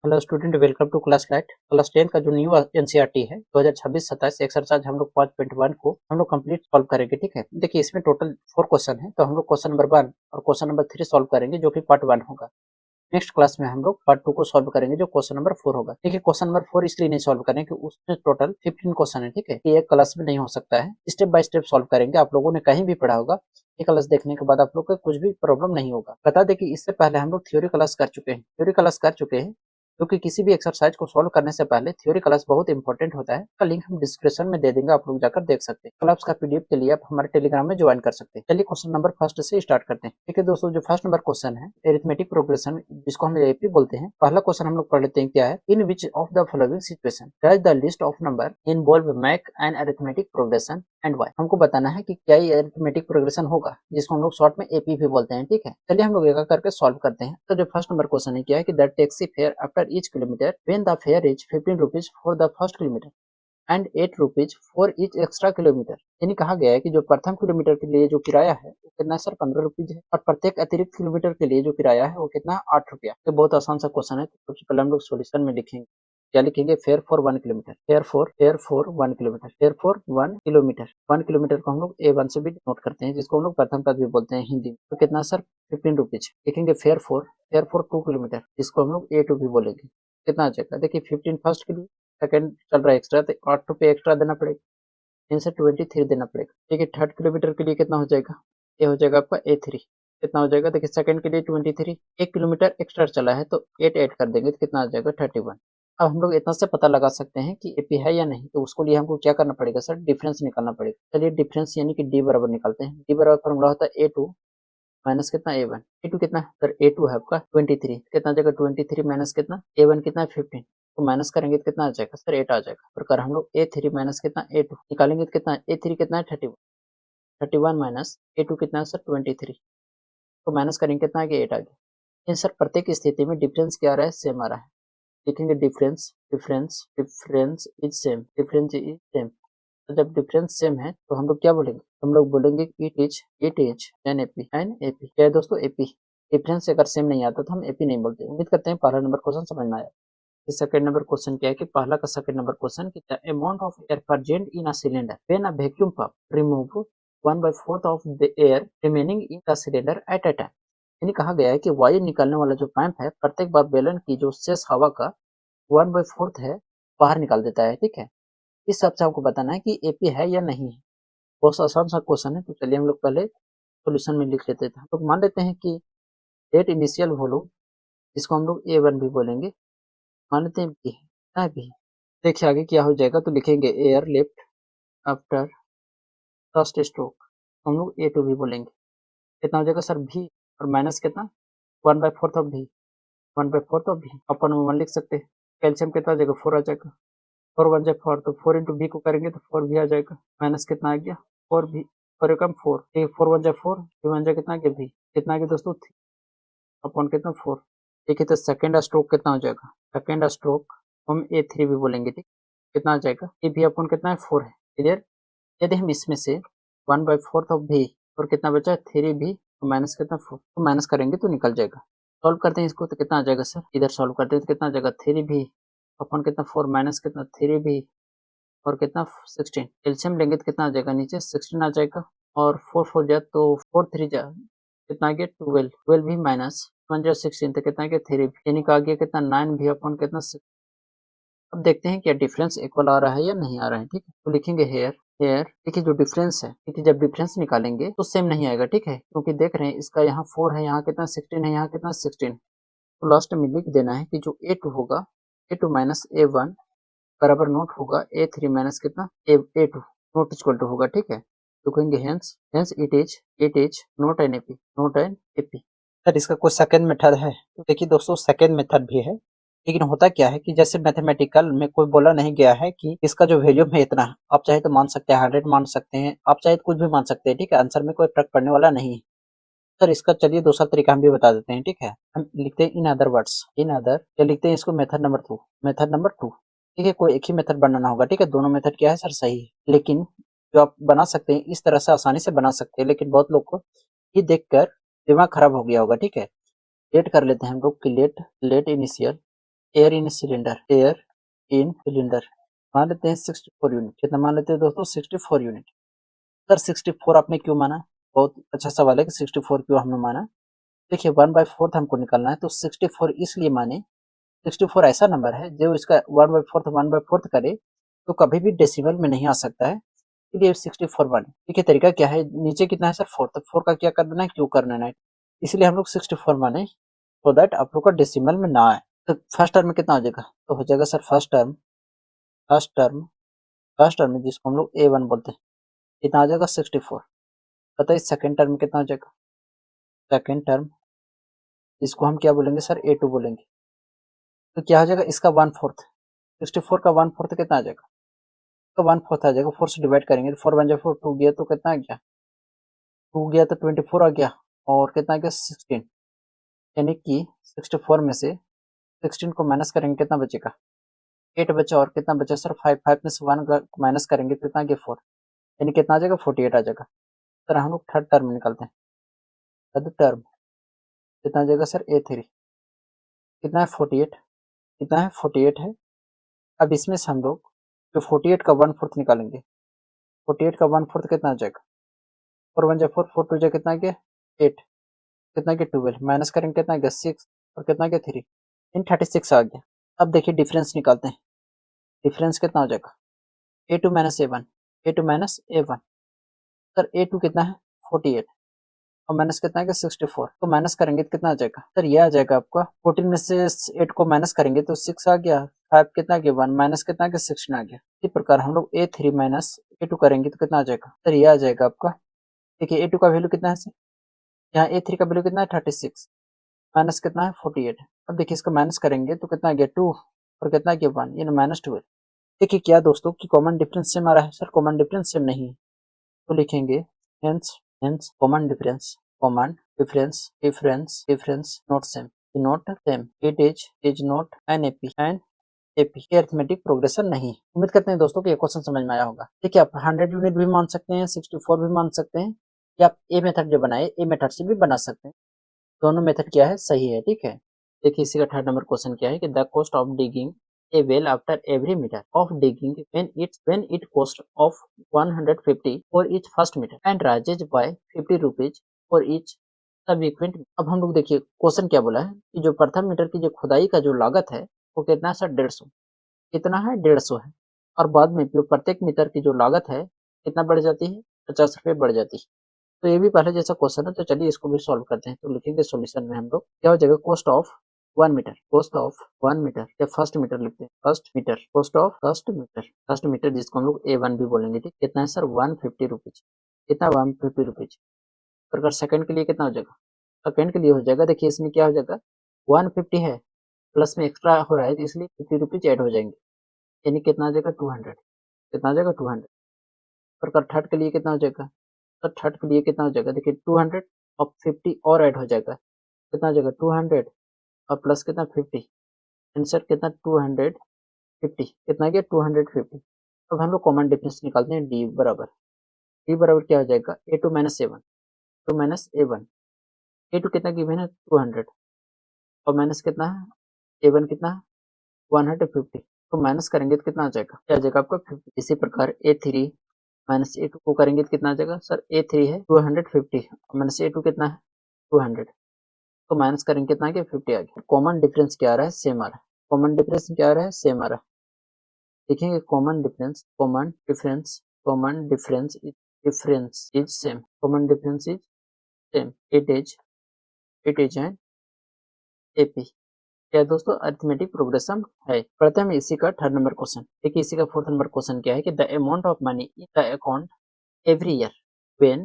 Hello student, welcome to class 10 का जो new NCERT है 2026-27 एक्सरसाइज हम लोग 5.1 को हम लोग कंप्लीट सॉल्व करेंगे। ठीक है, देखिए इसमें टोटल 4 क्वेश्चन है, तो हम लोग क्वेश्चन नंबर 1 और क्वेश्चन नंबर 3 सॉल्व करेंगे जो कि पार्ट 1 होगा। नेक्स्ट क्लास में हम लोग पार्ट 2 को सॉल्व करेंगे जो क्वेश्चन नंबर 4 होगा। ठीक है, क्वेश्चन नंबर 4 इसलिए नहीं सॉल्व करेंगे कि उसमें टोटल 15 क्वेश्चन है। ठीक है, ये एक क्लास में नहीं हो सकता है, स्टेप बाय स्टेप सॉल्व करेंगे। आप लोगों ने कहीं भी पढ़ा होगा, ये क्लास देखने के बाद आप लोग को कुछ भी प्रॉब्लम नहीं होगा। बता दें कि इससे पहले हम लोग थ्योरी क्लास कर चुके हैं, क्योंकि किसी भी एक्सरसाइज को सॉल्व करने से पहले थ्योरी क्लास बहुत इंपॉर्टेंट होता है। का लिंक हम डिस्क्रिप्शन में दे देंगे, आप लोग जाकर देख सकते हैं। क्लास का पीडीएफ के लिए आप हमारे टेलीग्राम में ज्वाइन कर सकते हैं। चलिए क्वेश्चन नंबर फर्स्ट से स्टार्ट करते हैं। ठीक है दोस्तों, जो फर्स्ट नंबर क्वेश्चन है एरिथमेटिक प्रोग्रेशन, जिसको हम एपी बोलते हैं। पहला क्वेश्चन हम लोग पढ़ लेते हैं, क्या है, in which of the following situation does the list of number involve make an arithmetic progression and why. हमको बताना है कि क्या ये अरिथमेटिक प्रोग्रेशन होगा, जिसको हम लोग शॉर्ट में एपी भी बोलते हैं। ठीक है, चलिए हम लोग एक करके सॉल्व करते हैं। तो जो फर्स्ट नंबर क्वेश्चन है, क्या है कि the taxi fare after each kilometre when the fare is 15 rupees for the first kilometer and 8 rupees for each extra kilometer। यानी कहा गया है कि जो प्रथम किलोमीटर के लिए जो किराया है वो कितना सर 15 रुपीज है, और प्रत्येक अतिरिक्त किलोमीटर के लिए जो किराया है वो कितना 8 रुपया। तो बहुत आसान सा क्वेश्चन है। तो सबसे पहले हम लोग सोल्यूशन में लिखेंगे, क्या लिखेंगे, fair for 1 kilometre, fair for 1 kilometre, fair for 1 kilometre. 1 kilometre को हम लोग A1 से भी नोट करते हैं, जिसको हम लोग प्रथम पद भी बोलते हैं हिंदी में। तो कितना सर 15 रुपीज। लिखेंगे फेयर फॉर 2 किलोमीटर, जिसको हम लोग A2 भी बोलेंगे। कितना आ जाएगा, देखिए 15 फर्स्ट के लिए, सेकंड चल रहा है एक्स्ट्रा, तो 8 रुपये एक्स्ट्रा देना पड़ेगा, इनसे 23 देना पड़ेगा। ठीक है, थर्ड किलोमीटर के लिए कितना हो जाएगा, ये हो जाएगा आपका A3। कितना हो जाएगा, देखिए सेकंड के लिए 23, 1 किलोमीटर एक्स्ट्रा चला है तो 8 ऐड कर देंगे तो कितना आ जाएगा 31। अब हम लोग इतना से पता लगा सकते हैं कि एपी है या नहीं, तो उसको लिए हमको क्या करना पड़ेगा सर, डिफरेंस निकालना पड़ेगा। चलिए डिफरेंस यानी कि डी बराबर निकालते हैं। डी बराबर फॉर्मूला होता है A2 माइनस कितना A1। A2 कितना है सर, A2 है आपका 23, कितना आ जाएगा 23 माइनस कितना A1 कितना है 15, तो माइनस करेंगे तो कितना आ जाएगा सर 8 आ जाएगा। प्रकार हम लोग A3 माइनस कितना A2 निकालेंगे तो कितना A3 कितना है 31, 31 माइनस A2 कितना है सर 23, तो माइनस करेंगे कितना आ गया 8 आ गया। इन सर प्रत्येक स्थिति में डिफरेंस क्या आ रहा है, सेम आ रहा है। लिखेंगे difference difference difference is same, difference is same. तो जब डिफरेंस सेम है तो हम लोग क्या बोलेंगे, हम लोग बोलेंगे इट इज एन एपी क्या है दोस्तों, एपी। डिफरेंस अगर सेम नहीं आता तो हम एपी नहीं बोलते। उम्मीद करते हैं पहला नंबर क्वेश्चन समझ में आया। सेकंड नंबर क्वेश्चन क्या है कि पहला का सेकंड नंबर क्वेश्चन कि the amount of air present in a cylinder when a vacuum pump remove 1/4 of the air remaining in the cylinder at a time. यानी कहा गया है कि वायु निकालने वाला जो पाइप है प्रत्येक बार बेलन की जो शेष हवा का 1/4 है बाहर निकाल देता है। ठीक है, इस हिसाब से आपको बताना है कि एपी है या नहीं है। बहुत आसान सा क्वेश्चन है, तो चलिए हम लोग पहले सॉल्यूशन में लिख लेते हैं। हम लोग मान लेते हैं कि रेट इनिशियल वॉल्यूम, जिसको हम लोग A1 भी बोलेंगे, मान लेते हैं बी है, बी। देखिए आगे क्या हो जाएगा, तो लिखेंगे air lift after first stroke, हम लोग A2 भी बोलेंगे। कितना हो जाएगा सर भी, और माइनस कितना 1/4 ऑफ भी, 1/4 ऑफ भी अपन 1 लिख सकते हैं। कैल्शियम कितना आ जाएगा 4 आ जाएगा, 4 1 जा 4, तो 4 इंटू भी को करेंगे तो 4 भी आ जाएगा। माइनस कितना आ गया 4 भी, 4 एकम 4, 4 1 जा 4, 2 1 जा कितना आ गया भी, कितना आ गया दोस्तों 3 अपॉन कितना 4। ठीक है, तो सेकेंड स्ट्रोक कितना हो जाएगा, सेकेंड स्ट्रोक हम A3 भी बोलेंगे। ठीक, कितना आ जाएगा, ए भी अपॉन कितना है 4 है। क्लियर। यदि हम इसमें से 1/4 ऑफ भी और कितना बचा 3 भी, तो माइनस कितना 4, तो माइनस करेंगे तो निकल जाएगा। सॉल्व करते हैं इसको तो कितना आ जाएगा सर, इधर सॉल्व करते हैं तो कितना आ जाएगा 3 भी अपॉन कितना 4 माइनस कितना 3 भी और कितना 16। एलसीएम लेंगे तो कितना आ जाएगा, नीचे 16 आ जाएगा, और 4 4 जा तो 4 3 जा कितना आ गया 12, 12 भी माइनस 1 जा 16, तो कितना आ गया 3 भी, यानी का आ गया कितना 9 भी अपॉन कितना 6। अब देखते हैं क्या डिफरेंस इक्वल आ रहा है या नहीं आ रहा है। ठीक है, तो लिखेंगे हेयर हेयर, देखिए जो डिफरेंस है, ठीक है, जब डिफरेंस निकालेंगे तो सेम नहीं आएगा। ठीक है, क्योंकि देख रहे हैं इसका यहाँ 4 है, यहाँ कितना 16 है, यहाँ कितना 16, तो लास्ट में लिख देना है कि जो A2 होगा, A2 माइनस A1 बराबर नोट होगा A3 माइनस कितना A2 नोट इक्वल टू होगा। ठीक है, तो कहेंगे hence hence it is not an AP, note an AP. Sir इसका कोई सेकंड मेथड है, तो देखिए दोस्तों सेकंड मेथड भी है, लेकिन होता क्या है कि जैसे मैथमेटिकल में कोई बोला नहीं गया है कि इसका जो वैल्यूम है इतना, आप चाहे तो मान सकते हैं 100 मान सकते हैं, आप चाहे तो कुछ भी मान सकते हैं। ठीक है, आंसर में कोई फर्क पड़ने वाला नहीं है। सर इसका चलिए दूसरा तरीका हम भी बता देते हैं। ठीक है, हम लिखते हैं in other words, in other क्या लिखते हैं इसको, मेथड नंबर 2, मेथड नंबर 2। ठीक है, कोई एक ही मेथड बनाना होगा। ठीक है, दोनों मेथड क्या है सर सही है, लेकिन जो आप बना सकते हैं इस तरह से आसानी से बना सकते हैं, लेकिन बहुत लोग को ये देखकर दिमाग खराब हो गया होगा। ठीक है, लेट कर लेते हैं हम लोग कि let let initial air in cylinder, air in cylinder मान लेते हैं 64 यूनिट। कितना मान लेते हैं दोस्तों? 64 यूनिट। सर 64 आपने क्यों माना? बहुत अच्छा सवाल है कि 64 क्यों हमने माना। देखिए 1/4 हमको निकालना है, तो 64 इसलिए माने, 64 ऐसा नंबर है जो इसका 1/4 करे तो कभी भी डेसिमल में नहीं आ सकता है, इसलिए 64 माने। देखिए तरीका क्या है, नीचे कितना है सर 4, तो 4 का क्या कर देना है, क्यों करना है, इसलिए हम लोग 64 माने, सो दैट आप लोग का डेसिमल में ना आए। तो फर्स्ट टर्म में कितना हो जाएगा? तो हो जाएगा sir first term first term में जिसको हम लोग A1 बोलते हैं, कितना आ जाएगा 64। बताइए सेकंड टर्म में कितना हो जाएगा? सेकंड टर्म इसको हम क्या बोलेंगे सर? A2 बोलेंगे। तो क्या हो जाएगा इसका 1/4, 64 का 1/4 कितना आ जाएगा? तो 1/4 आ जाएगा, 4 से डिवाइड करेंगे तो 4 1 4, 2 गया तो कितना आ गया? 2 गया तो 24 आ गया, और कितना आ गया 16, यानी कि 64 में से 16 को माइनस करेंगे कितना बचेगा? 8 बचा, और कितना बचा सर 5, 5 में से 1 माइनस करेंगे तो कितना आ गया 4, यानी कितना आ जाएगा 48 आ जाएगा। सर हम लोग थर्ड टर्म निकालते हैं, थर्ड टर्म कितना आ जाएगा सर? A3 कितना है 48, कितना है 48 है। अब इसमें से हम लोग जो 48 का 1/4 निकालेंगे, 48 का 1/4 कितना आ जाएगा? 4 1 जा 4, 4 2 जा कितना आ गया 8, कितना गया 12, माइनस करेंगे कितना गया 6, और कितना गया 3, इन 36 आ गया। अब देखिए डिफरेंस निकालते हैं, डिफरेंस कितना हो जाएगा? A2 minus A1, A2 minus A1। Sir A2 कितना है 48, और माइनस कितना है 64, तो माइनस करेंगे तो कितना आ जाएगा सर? ये आ जाएगा आपका 14 में से 8 को माइनस करेंगे तो 6 आ गया, 5 कितना गया 1, माइनस कितना गया 16 आ गया। इसी प्रकार हम लोग A3 माइनस A2 करेंगे तो कितना आ जाएगा सर? ये आ जाएगा आपका, देखिए A2 का वैल्यू कितना है सर? यहाँ A3 का वैल्यू कितना है 36, माइनस कितना है 48। अब देखिए इसका माइनस करेंगे तो कितना आ गया 2, और कितना गया 1, यानी -12। देखिए क्या दोस्तों कि कॉमन डिफरेंस सेम आ रहा है? सर कॉमन डिफरेंस सेम नहीं है, तो लिखेंगे hence hence common difference not same, it is not an AP arithmetic progression नहीं। उम्मीद करते हैं दोस्तों कि ये क्वेश्चन समझ में आया होगा। देखिए आप 100 यूनिट भी मान सकते हैं, 64 भी मान सकते हैं, या आप ए मेथड जो बनाए ए मेथड से भी बना सकते हैं। दोनों मेथड क्या है सही है, ठीक है। देखिए इसी का थर्ड नंबर क्वेश्चन क्या है कि the cost of digging a well after every meter of digging when it cost of 150 for each first meter and rises by 50 rupees for each subsequent। अब हम लोग देखिए क्वेश्चन क्या बोला है कि जो प्रथम मीटर की जो खुदाई का जो लागत है वो कितना है सर? 150, कितना है 150 है, और बाद में जो प्रत्येक मीटर की जो लागत है कितना बढ़ जाती है? 50 रुपये बढ़ जाती है। तो ये भी पहले जैसा क्वेश्चन है, तो चलिए इसको भी सॉल्व करते हैं। तो लिखेंगे सॉल्यूशन में हम लोग क्या हो जाएगा, कॉस्ट ऑफ 1 मीटर या फर्स्ट मीटर लिखते हैं, first meter, cost of first meter जिसको हम लोग A1 भी बोलेंगे, ठीक। कितना है सर? 150 रुपीज, कितना 150 रुपीज। और अगर सेकंड के लिए कितना हो जाएगा? सेकंड के लिए हो जाएगा, देखिए इसमें क्या हो जाएगा 150 है, प्लस में एक्स्ट्रा हो रहा है तो इसलिए 50 रुपीज ऐड हो जाएंगे, यानी कितना आ जाएगा 200, कितना आ जाएगा 200। और अगर थर्ड के लिए कितना हो जाएगा? तो थर्ड के लिए कितना हो जाएगा? देखिए 200 और 50 और ऐड हो जाएगा, कितना हो जाएगा 200 और प्लस कितना 50, आंसर कितना 250, कितना गया 250। अब हम लोग कॉमन डिफरेंस निकालते हैं, डी बराबर क्या हो जाएगा? A2 minus A1, to minus A1, A2 कितना गिवन है 200, और माइनस कितना है A1 कितना है 150, तो माइनस करेंगे तो कितना आ जाएगा? क्या आ जाएगा आपका 50। इसी प्रकार A3 माइनस A2 को करेंगे तो कितना आ जाएगा सर? A3 है 250 और माइनस A2 कितना है 200, तो माइनस करेंगे कितना आ गया 50 आ गया। कॉमन डिफरेंस क्या आ रहा है? सेम आ रहा है। कॉमन डिफरेंस क्या आ रहा है? सेम आ रहा है। देखेंगे common difference is same, common difference is same, it is an AP. क्या दोस्तों? अरिथमेटिक प्रोग्रेशन है। पढ़ते हैं इसी का थर्ड नंबर क्वेश्चन। देखिए इसी का फोर्थ नंबर क्वेश्चन क्या है कि the amount of money in the account every year when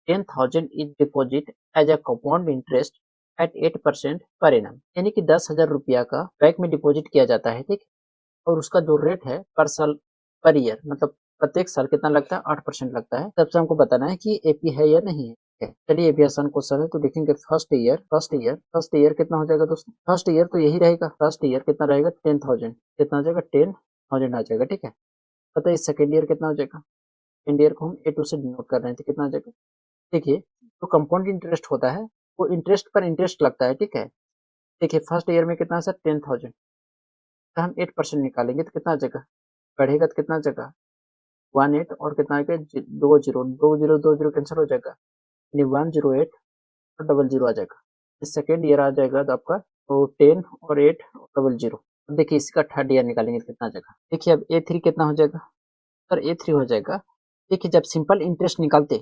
10,000 is deposit as a compound interest at 8% per annum, यानी कि 10,000 रुपया का बैंक में डिपॉजिट किया जाता है, ठीक। और उसका जो रेट है पर साल, पर ईयर, मतलब प्रत्येक साल कितना लगता है? 8% लगता है। सबसे हमको बताना है कि एपी है या नहीं है। चलिए ये भी आसान क्वेश्चन है, तो देखेंगे फर्स्ट ईयर कितना हो जाएगा दोस्तों? फर्स्ट ईयर तो यही रहेगा, फर्स्ट ईयर कितना रहेगा 10,000, कितना हो जाएगा 10,000 आ जाएगा, ठीक है। बताइए सेकेंड ईयर कितना हो जाएगा? इंडियर को हम A2 से डिनोट कर रहे हैं, तो कितना आ जाएगा? देखिए जो कंपाउंड इंटरेस्ट होता है वो इंटरेस्ट पर इंटरेस्ट लगता है, ठीक है। देखिए फर्स्ट ईयर में कितना है सर 10,000, तो हम 8% निकालेंगे तो कितना आ जाएगा, बढ़ेगा तो कितना आ जाएगा 18 और कितना आ गया 2 जीरो कैंसिल हो जाएगा, यानी 108 और 00 आ जाएगा। सेकेंड ईयर आ जाएगा तो आपका तो 10 और 8 और 00। अब देखिए इसका थर्ड ईयर निकालेंगे तो कितना आ जाएगा, देखिए अब A3 कितना हो जाएगा सर, A3 हो जाएगा। देखिए जब सिंपल इंटरेस्ट निकालते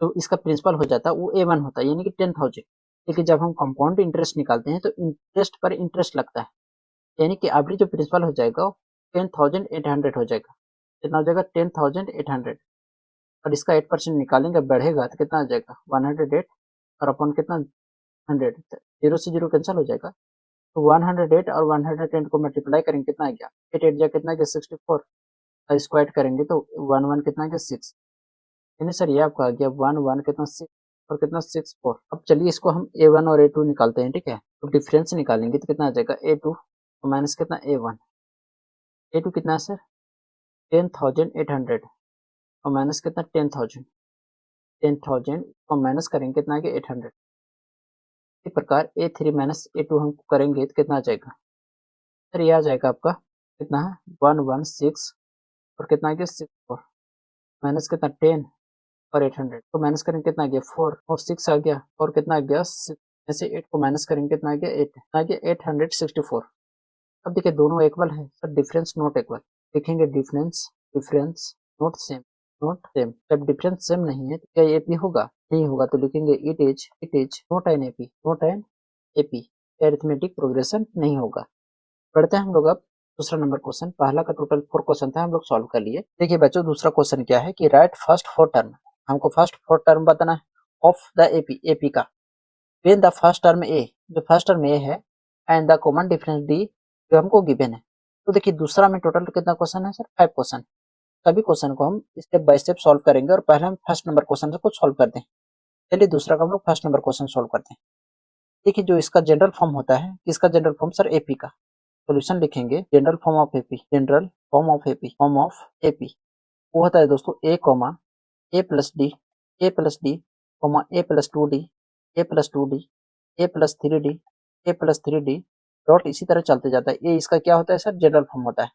तो इसका प्रिंसिपल हो जाता वो A1 होता है यानी कि 10,000। लेकिन जब हम कंपाउंड इंटरेस्ट निकालते हैं तो इंटरेस्ट पर इंटरेस्ट लगता है, यानी कि एवरेज जो प्रिंसिपल हो जाएगा वो 10,800 हो जाएगा। कितना हो जाएगा 10,800 और इसका 8% निकालेंगे बढ़ेगा तो कितना आ जाएगा 108 और अपन कितना 100, जीरो से जीरो कैंसिल हो जाएगा। तो 108 और 110 को मल्टीप्लाई करेंगे कितना आ गया 8 8 जा कितना आ गया 64 और इसको ऐड करेंगे तो 1 1 कितना आ गया 6, यानी सर ये आपका आ गया 1 1 कितना 6 और कितना 64। अब चलिए इसको हम A1 और A2 निकालते हैं, ठीक है। तो डिफरेंस निकालेंगे तो कितना आ जाएगा A2 माइनस कितना A1। A2 कितना है सर 10,800 और माइनस कितना 10,000 और माइनस करेंगे कितना आ गया 800। इसी प्रकार A3 माइनस A2 हम करेंगे तो कितना आ जाएगा सर, ये आ जाएगा आपका कितना है 116 और कितना आ गया 64 माइनस कितना 10 और 800 को माइनस करेंगे कितना आ गया 4 और 6 आ गया और कितना आ गया 6 में से 8 को माइनस करेंगे कितना आ गया 8, कितना आ गया 864। अब देखिए दोनों इक्वल है सर, डिफरेंस नॉट इक्वल। देखेंगे डिफरेंस डिफरेंस नोट सेम जब डिफरेंस सेम नहीं है तो क्या ये AP होगा, नहीं होगा तो लिखेंगे it is not an AP, not an AP, arithmetic progression नहीं होगा। पढ़ते हैं हम लोग अब दूसरा नंबर क्वेश्चन। पहला का टोटल 4 क्वेश्चन था, हम लोग सॉल्व कर लिए। देखिए बच्चों दूसरा क्वेश्चन क्या है कि राइट फर्स्ट 4 टर्म, हमको फर्स्ट 4 टर्म बताना है ऑफ द AP का। When the first term A, जो फर्स्ट टर्म A है and the common difference D जो हमको गिवन है। तो देखिए दूसरा में टोटल कितना क्वेश्चन है सर 5 क्वेश्चन। सभी क्वेश्चन को हम स्टेप बाय स्टेप सॉल्व करेंगे और पहले हम फर्स्ट नंबर क्वेश्चन को सॉल्व करते हैं। चलिए दूसरा का हम लोग फर्स्ट नंबर क्वेश्चन सॉल्व करते हैं। देखिए जो इसका जनरल फॉर्म होता है, इसका जनरल फॉर्म सर AP का सॉल्यूशन लिखेंगे। General form of AP, general form of AP वो होता है दोस्तों A comma A plus D, A plus D comma A plus 2D, A plus 2D, A plus 3D, A plus 3D dot इसी तरह चलते जाता है। ये इसका क्या होता है सर जनरल फॉर्म होता है।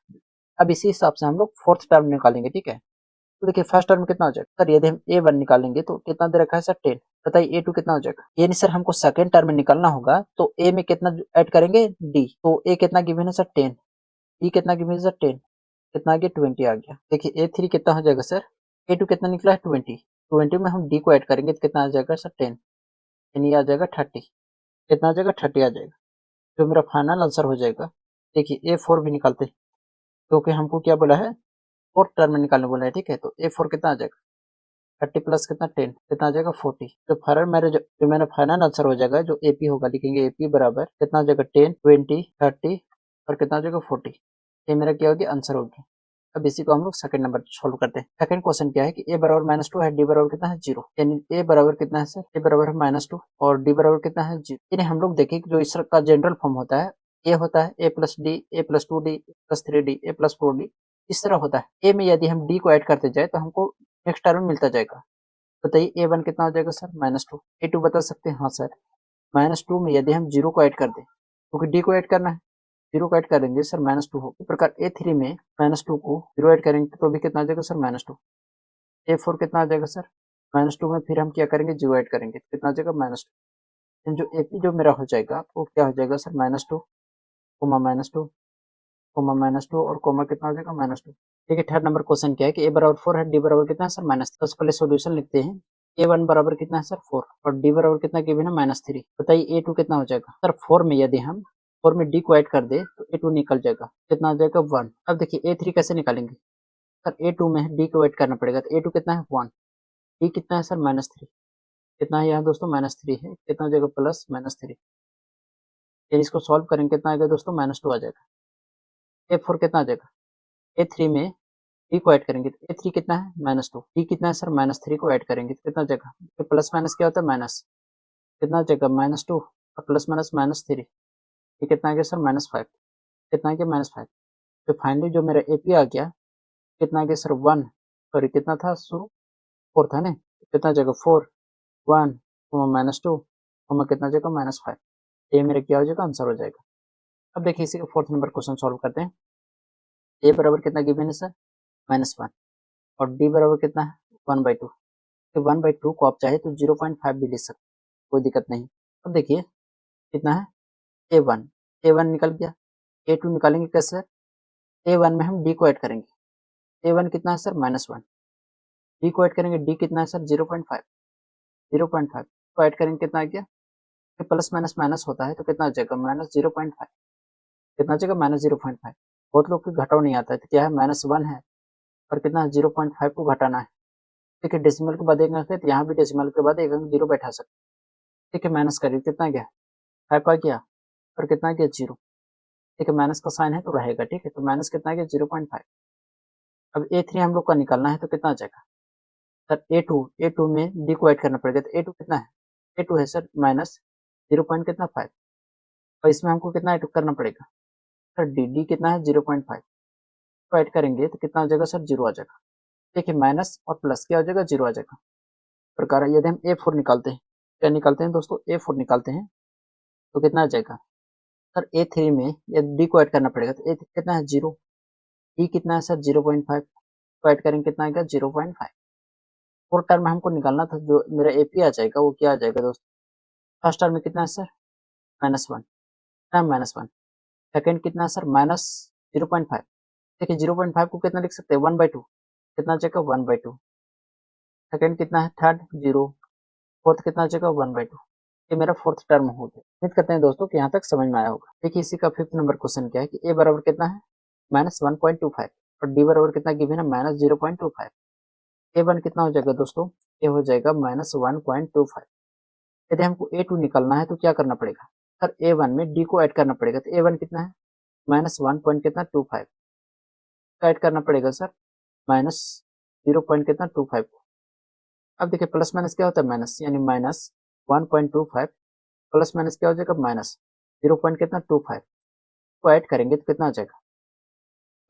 अब इसी हिसाब से हम लोग फोर्थ टर्म निकालेंगे, ठीक है। तो देखिए फर्स्ट टर्म कितना हो जाएगा सर, यदि हम A1 निकालेंगे तो कितना दे रखा है सर 10, बताइए A2 कितना हो जाएगा। ये नहीं सर हमको सेकंड टर्म में निकालना होगा तो A में कितना ऐड करेंगे D, तो A कितना गिवन है सर 10, D कितना गिवन है सर 10, कितना आ गया 20 आ गया। देखिए A3 कितना हो जाएगा सर, A2 कितना निकला है 20, 20 में हम D को ऐड करेंगे तो कितना आ जाएगा सर 10, यानी आ जाएगा 30, कितना आ जाएगा 30 आ जाएगा जो मेरा फाइनल आंसर हो जाएगा। देखिए A4 भी निकालते हैं क्योंकि हमको क्या बोला है फोर्थ टर्म में निकालने बोला है, ठीक है। तो A4 कितना आ जाएगा 30 प्लस कितना 10 कितना आ जाएगा 40। तो फाइनल मेरे जो मेरा फाइनल आंसर हो जाएगा जो AP होगा, लिखेंगे AP बराबर कितना आ जाएगा 10 20 30 और कितना आ जाएगा 40। ये मेरा क्या हो गया आंसर हो गया। अब इसी को हम लोग सेकंड नंबर सॉल्व करते हैं। सेकंड क्वेश्चन क्या है कि A बराबर -2 है, D बराबर कितना है 0, यानी A बराबर कितना है सर, A बराबर है -2 और D बराबर कितना है 0। यानी हम लोग देखें कि जो इसका जनरल फॉर्म होता है A होता है A plus D, A plus 2D, plus 3D, A plus 4D, इस तरह होता है। A में यदि हम D को ऐड करते जाए तो हमको नेक्स्ट टर्म में मिलता जाएगा। बताइए A1 कितना हो जाएगा सर -2, A2 बता सकते हैं हाँ सर -2 में यदि हम 0 को ऐड कर दें क्योंकि D को ऐड करना है, 0 को ऐड करेंगे सर -2 हो। इस प्रकार A3 में -2 को 0 ऐड करेंगे तो भी कितना आ जाएगा सर -2। A4 कितना आ जाएगा सर -2 में फिर हम क्या करेंगे 0 ऐड करेंगे तो कितना आ जाएगा -2। जो AP जो मेरा हो जाएगा वो क्या हो जाएगा सर -2 कोमा -2 कोमा -2 और कोमा कितना हो जाएगा -2। ठीक है थर्ड नंबर क्वेश्चन क्या है कि A बराबर 4 है, D बराबर कितना है सर -3। सबसे पहले सॉल्यूशन लिखते हैं। A1 बराबर कितना है सर 4 और D बराबर कितना गिवन है -3। बताइए A2 कितना हो जाएगा सर 4 में यदि हम 4 में D को ऐड कर दे तो A2 निकल जाएगा, कितना आ जाएगा 1। अब देखिए A3 कैसे निकालेंगे सर, A2 में D को ऐड करना पड़ेगा तो A2 कितना है 1, D कितना है सर -3, कितना है यहाँ दोस्तों -3 है, कितना हो जाएगा प्लस -3। फिर इसको सॉल्व करेंगे कितना आएगा दोस्तों -2 आ जाएगा। A4 कितना आ जाएगा, A3 में D को ऐड करेंगे तो A3 कितना है -2, D कितना है सर -3 को ऐड करेंगे तो कितना आ जाएगा, तो प्लस माइनस क्या होता है माइनस, कितना आ जाएगा -2 और प्लस माइनस -3, ये कितना आ गया सर -5, कितना आ गया -5। तो फाइनली जो मेरा AP आ गया कितना आ गया सर 1, सॉरी कितना था शुरू 4 था ना, कितना आ जाएगा 4 1 -2 कितना आ जाएगा -5। ये मेरा क्या हो जाएगा आंसर हो जाएगा। अब देखिए इसी का फोर्थ नंबर क्वेश्चन सॉल्व करते हैं। ए बराबर कितना गिवन है सर, -1, और डी बराबर कितना है 1/2। तो 1/2 को आप चाहे तो 0.5 भी लिख सकते, कोई दिक्कत नहीं। अब देखिए कितना है a1, a1 निकल गया, a2 निकालेंगे कैसे सर, a1 में हम d को ऐड करेंगे, a1 कितना है सर -1, d को ऐड करेंगे, d कितना है सर 0.5, 0.5 को ऐड करेंगे कितना आ गया, प्लस माइनस माइनस होता है तो कितना आ जाएगा -0.5, कितना आ जाएगा -0.5। बहुत लोग को घटाव नहीं आता है, तो क्या है -1 है और कितना है 0.5 को घटाना है। ठीक है, डेसिमल के बाद एक अंक है तो यहाँ भी डेसिमल के बाद एक अंक जीरो बैठा सकते। ठीक है, माइनस करिए कितना गया 5 आ गया और कितना गया 0। ठीक है, माइनस का साइन है तो रहेगा। ठीक है, तो माइनस कितना गया 0.5। अब a3 हम लोग का निकालना है तो कितना आ जाएगा सर, a2 में d को ऐड करना पड़ेगा, तो a2 कितना है, a2 है सर माइनस 0 पॉइंट कितना 5, और इसमें हमको कितना ऐड करना पड़ेगा सर, डी कितना है 0.5 को ऐड करेंगे तो कितना आ जाएगा सर 0 आ जाएगा। देखिए माइनस और प्लस क्या हो जाएगा 0 आ जाएगा। प्रकार यदि हम a4 निकालते हैं, क्या निकालते हैं दोस्तों, a4 निकालते हैं तो कितना आ जाएगा सर, a3 में यदि d को ऐड करना पड़ेगा तो a कितना है 0, d कितना है सर 0.5 को ऐड करेंगे कितना आएगा 0.5। फोर्थ टर्म में हमको निकालना था, जो मेरा एपी आ जाएगा वो क्या आ जाएगा दोस्तों, फर्स्ट टर्म में कितना है सर -1, कितना -1, सेकंड कितना है सर -0.5। देखिए 0.5 को कितना लिख सकते हैं 1/2, कितना आ जाएगा 1/2। सेकंड कितना है थर्ड 0, फोर्थ कितना आ जाएगा 1/2। ये मेरा फोर्थ टर्म हो गया। उम्मीद करते हैं दोस्तों कि यहाँ तक समझ में आया होगा। देखिए इसी का फिफ्थ नंबर क्वेश्चन क्या है कि ए बराबर कितना है -1.25 और डी बराबर कितना गिवन है -0.25। ए वन कितना हो जाएगा दोस्तों, ये हो जाएगा -1.25। यदि हमको a2 निकालना है तो क्या करना पड़ेगा सर, a1 में d को ऐड करना पड़ेगा, तो a1 कितना है -1 पॉइंट कितना 25 का ऐड करना पड़ेगा सर, -0 पॉइंट कितना 25। अब देखिए प्लस माइनस क्या होता है माइनस, यानी -1.25 प्लस माइनस क्या हो जाएगा -0 पॉइंट कितना 25 को ऐड करेंगे तो कितना आ जाएगा।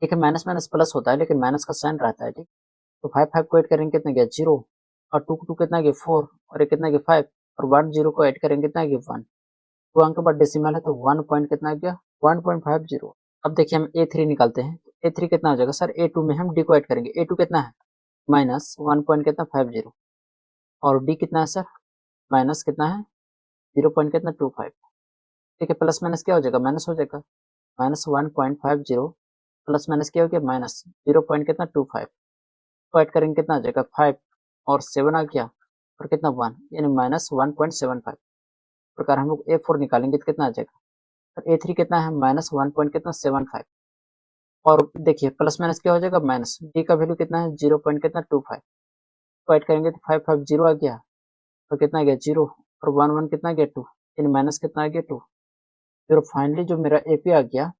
ठीक है, माइनस माइनस प्लस होता है लेकिन माइनस का साइन रहता है। ठीक, तो 5 को ऐड करेंगे कितना गया 0, और 2 कितना गया 4, और ये कितना गया 5, और 1 0 को ऐड करेंगे कितना गया 1। तो अंक के बाद डेसिमल है तो 1 पॉइंट कितना आ गया 1.50। अब देखिए हम a3 निकालते हैं, तो a3 कितना हो जाएगा सर, a2 में हम d को ऐड करेंगे, a2 कितना है -1 पॉइंट कितना 50, और d कितना है सर माइनस कितना है 0 पॉइंट कितना 25। ठीक है, प्लस माइनस क्या हो जाएगा माइनस हो जाएगा, -1.50 प्लस माइनस क्या हो गया -0 पॉइंट कितना 25 को ऐड करेंगे कितना आ जाएगा 5, और 7 आ गया और कितना 1, यानी -1.75। प्रकार हम लोग a4 निकालेंगे तो कितना आ जाएगा, और a3 कितना है -1 पॉइंट कितना 75, और देखिए प्लस माइनस क्या हो जाएगा माइनस, डी का वैल्यू कितना है 0 पॉइंट कितना 25 को ऐड करेंगे तो 550 आ गया, तो कितना आ गया 0, और 1 1 कितना आ गया 2, यानी माइनस कितना आ गया 2। फिर फाइनली जो मेरा एपी आ गया,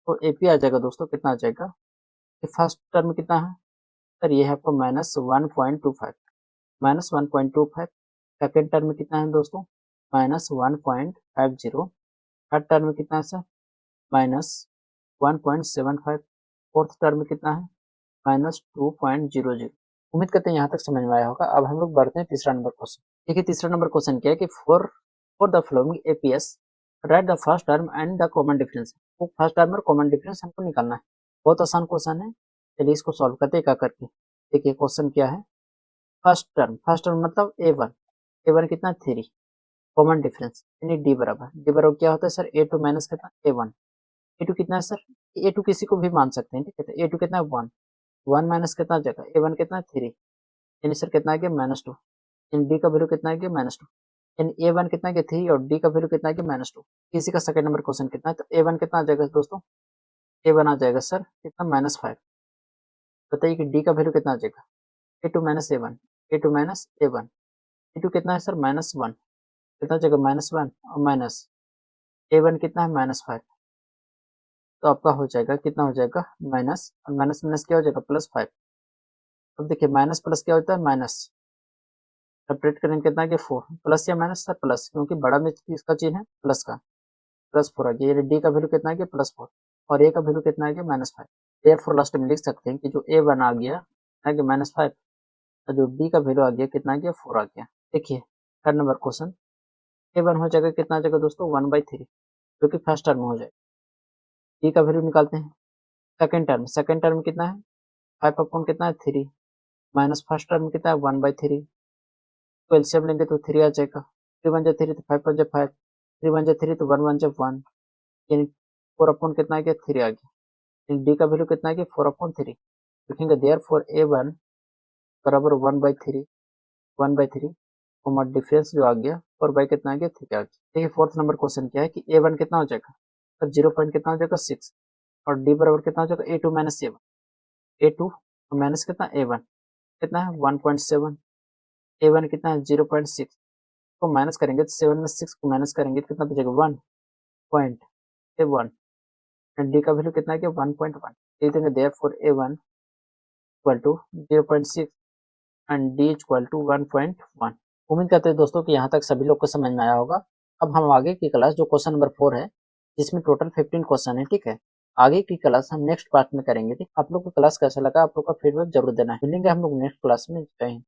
तो एपी आ जाएगा दोस्तों कितना आ जाएगा, कि फर्स्ट टर्म कितना है सर, ये है आपको -1.25, -1.25। सेकेंड टर्म में कितना है दोस्तों -1.50। थर्ड टर्म में कितना है सर -1.75। फोर्थ टर्म में कितना है -2.00। उम्मीद करते हैं यहाँ तक समझ में आया होगा। अब हम लोग बढ़ते हैं तीसरा नंबर क्वेश्चन। देखिए तीसरा नंबर क्वेश्चन क्या है कि for for the following APS right the first term and the common difference. वो फर्स्ट टर्म और कॉमन डिफरेंस हमको निकालना है। बहुत आसान क्वेश्चन है, चलिए इसको सॉल्व करते हैं क्या करके। देखिए क्वेश्चन क्या है, फर्स्ट टर्म मतलब ए वन कितना 3, कॉमन डिफरेंस यानी डी बराबर क्या होता है सर, a2 माइनस कितना a1। a2 कितना है सर, a2 किसी को भी मान सकते हैं। ठीक है, तो a2 कितना है 1, 1 माइनस कितना आ जाएगा a1 कितना है 3, यानी सर कितना आ गया -2, यानी डी का वैल्यू कितना आ गया -2, यानी a1 कितना आ गया 3 और डी का वैल्यू कितना आ गया -2। इसी का सेकंड नंबर क्वेश्चन कितना है, तो a1 कितना आ जाएगा दोस्तों, a1 आ जाएगा सर कितना -5। बताइए कि डी का वैल्यू कितना आ जाएगा, a2 minus a1, a2 minus a1, a2 कितना है सर -1, कितना आ जाएगा -1 और माइनस a1 कितना है -5, तो आपका हो जाएगा कितना हो जाएगा माइनस, और माइनस माइनस क्या हो जाएगा +5। अब देखिए माइनस प्लस क्या होता है माइनस, सेपरेट करेंगे कितना गया 4, प्लस या माइनस सर प्लस, क्योंकि बड़ा में इसका चिन्ह है प्लस का, +4 आ गया, यानी डी का वैल्यू कितना आ गया +4 और ए का वैल्यू कितना आ गया -5। देयरफॉर लास्ट में लिख सकते हैं कि जो a1 आ गया -5 और जो डी का वैल्यू आ गया कितना आ गया 4 आ गया। देखिए थर्ड नंबर क्वेश्चन, a1 हो जाएगा कितना आ जाएगा दोस्तों 1/3, जो कि फर्स्ट टर्म हो जाएगा। डी का वैल्यू निकालते हैं। सेकेंड टर्म कितना है 5 अपॉन कितना है 3 माइनस फर्स्ट टर्म कितना है 1/3। तो एलसीएम लेंगे तो 3 आ जाएगा। 3 1 जा 3 तो 5 1 जा 5, 3 1 जा 3 तो 1 1 जा 1, यानी 4 अपॉन कितना आ गया 3 आ गया। डी का वैल्यू कितना आ गया 4/3। लिखेंगे देयर फॉर A1 बराबर 1/3 कॉमा डिफरेंस जो आ गया 4 कितना आ गया 3 आ गया। देखिए फोर्थ नंबर क्वेश्चन क्या है कि A1 कितना हो जाएगा, तो 0 पॉइंट कितना हो जाएगा 6 और डी बराबर कितना हो जाएगा A2 minus A1। A2 minus कितना A1 कितना है 1.7, A1 कितना है 0.6 को माइनस करेंगे तो 7 में 6 को माइनस करेंगे तो कितना बचेगा 1.7 एंड डी का वैल्यू कितना है 1.1। लिख देंगे therefore A1 equal to 0.6 and D equal to 1.1। उम्मीद करते हैं दोस्तों कि यहाँ तक सभी लोग को समझ में आया होगा। अब हम आगे की क्लास जो क्वेश्चन नंबर 4 है जिसमें टोटल 15 क्वेश्चन है, ठीक है, आगे की क्लास हम नेक्स्ट पार्ट में करेंगे। ठीक, आप लोग को क्लास कैसा लगा आप लोग का फीडबैक जरूर देना है। मिलेंगे हम लोग नेक्स्ट क्लास में। जय हिंद।